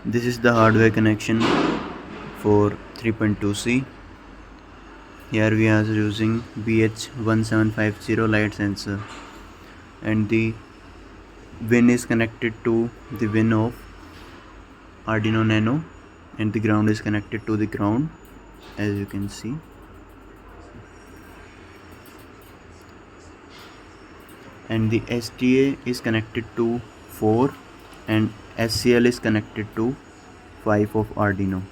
This is the hardware connection for 3.2C. Here we are using BH1750 light sensor, and the WIN is connected to the WIN of Arduino Nano, and the ground is connected to the ground, as you can see. And the STA is connected to 4 and SCL is connected to 5 of Arduino.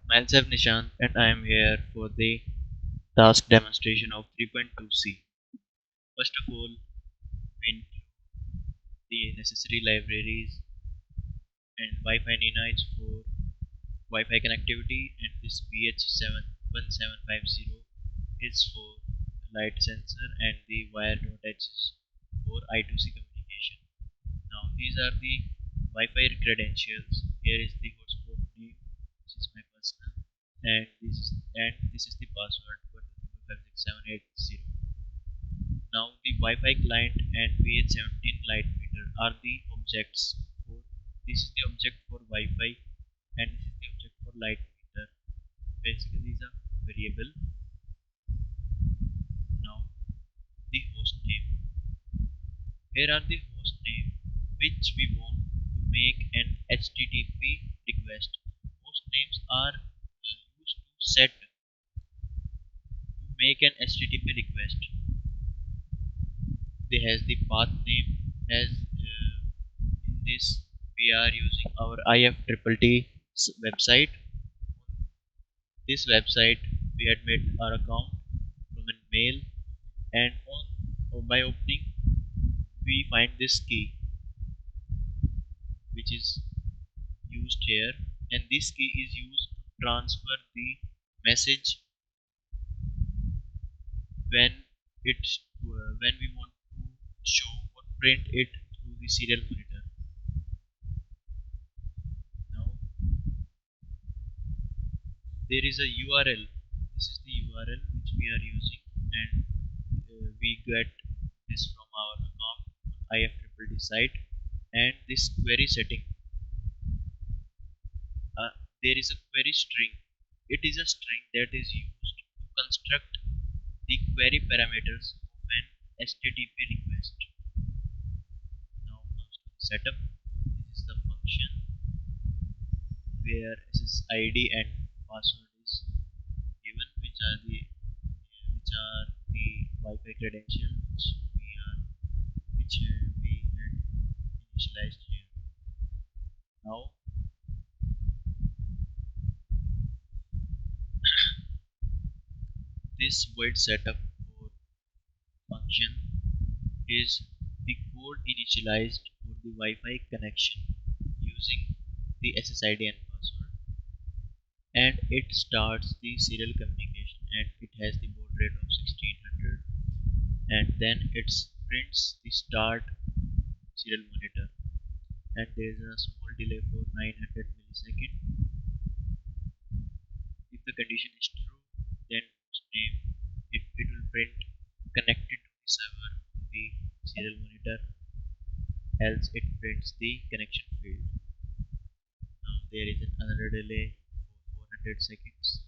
Myself Nishant and I am here for the task demonstration of 3.2C. First of all, we need the necessary libraries and Wi-Fi Nina for Wi-Fi connectivity, and this BH1750 is for light sensor, and the wire dot H is for I2C communication. Now these are the Wi-Fi credentials. Here is the hotspot name, this is my personal, and this is the password for 56780. Now the Wi-Fi client and VH17 light meter are the objects for this is the object for Wi-Fi and this is the object for light meter. Basically is a variable. Now the host name. Here are the host name which we want to make an HTTP request. Host names are used to set to make an HTTP request. They has the path name as in this we are using our IFTTT website. This website we had made our account from a mail, and by opening we find this key which is used here, and this key is used to transfer the message when when we want to show or print it through the serial monitor. Now there is a URL. This is the URL which we are using, and we get this from our account on IFTTT site. And this query setting, there is a query string. It is a string that is used to construct the query parameters of an HTTP request. Now comes to the setup. This is the function where SSID and password is given, which are the Wi-Fi credential which we had initialized here. Now this void setup for function is the code initialized for the Wi-Fi connection using the SSID and password, and it starts the serial communication, and it has the baud rate of 1600, and then it prints the start serial monitor, and there is a small delay for 900 millisecond. If the condition is true, then host name it will print connected to the server on the serial monitor, else it prints the connection failed. Now there is another delay for 400 seconds,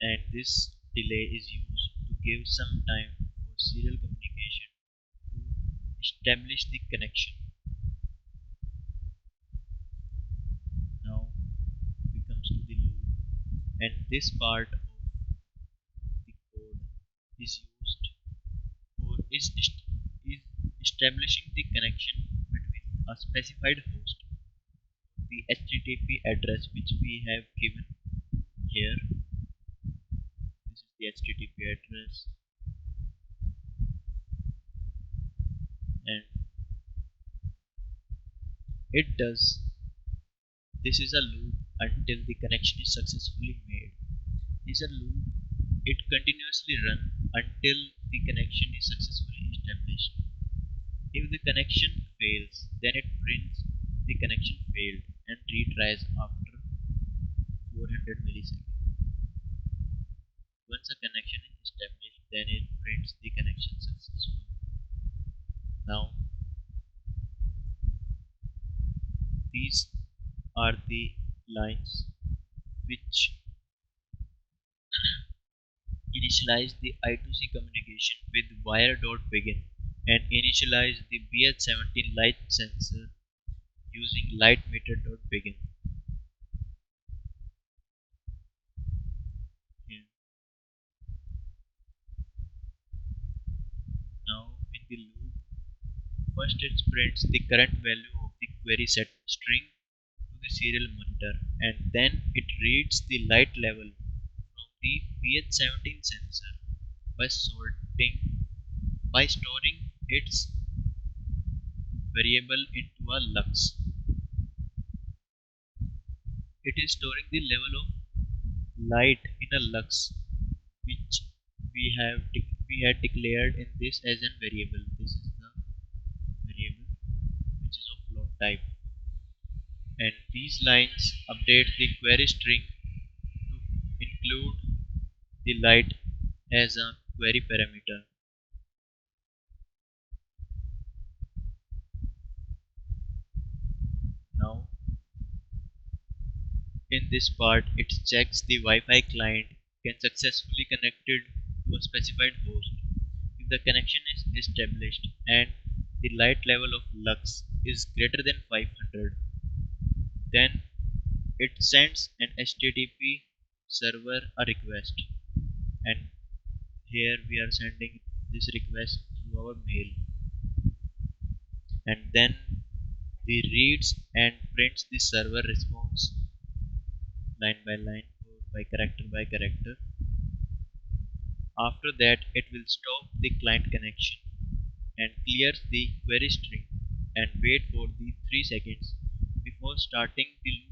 and this delay is used to give some time for serial communication to establish the connection. Now we comes to the loop, and this part of the code is used for is establishing the connection between a specified host, the HTTP address which we have given here. This is the HTTP address, and it does this is a loop until the connection is successfully made. This is a loop, it continuously run until the connection is successfully established. If the connection fails, then it prints the connection failed and retries after 400 milliseconds. Once a connection is established, then it prints the connection successful. Now, these are the lines which initialize the I2C communication with wire.begin and initialize the BH17 light sensor using lightmeter.begin. Here. Now in the loop, first it prints the current value of the query set string to the serial monitor, and then it reads the light level from the BH17 sensor by storing its variable into a lux. It is storing the level of light in a lux, which we had declared in this as a variable. This is the variable which is of float type, and these lines update the query string to include the light as a query parameter. Now in this part it checks the Wi-Fi client can successfully connected to a specified host. If the connection is established and the light level of lux is greater than 500, then it sends an HTTP server a request, and here we are sending this request through our mail, and then the reads and prints the server response line by line or by character. After that it will stop the client connection and clears the query string and wait for the 3 seconds before starting the loop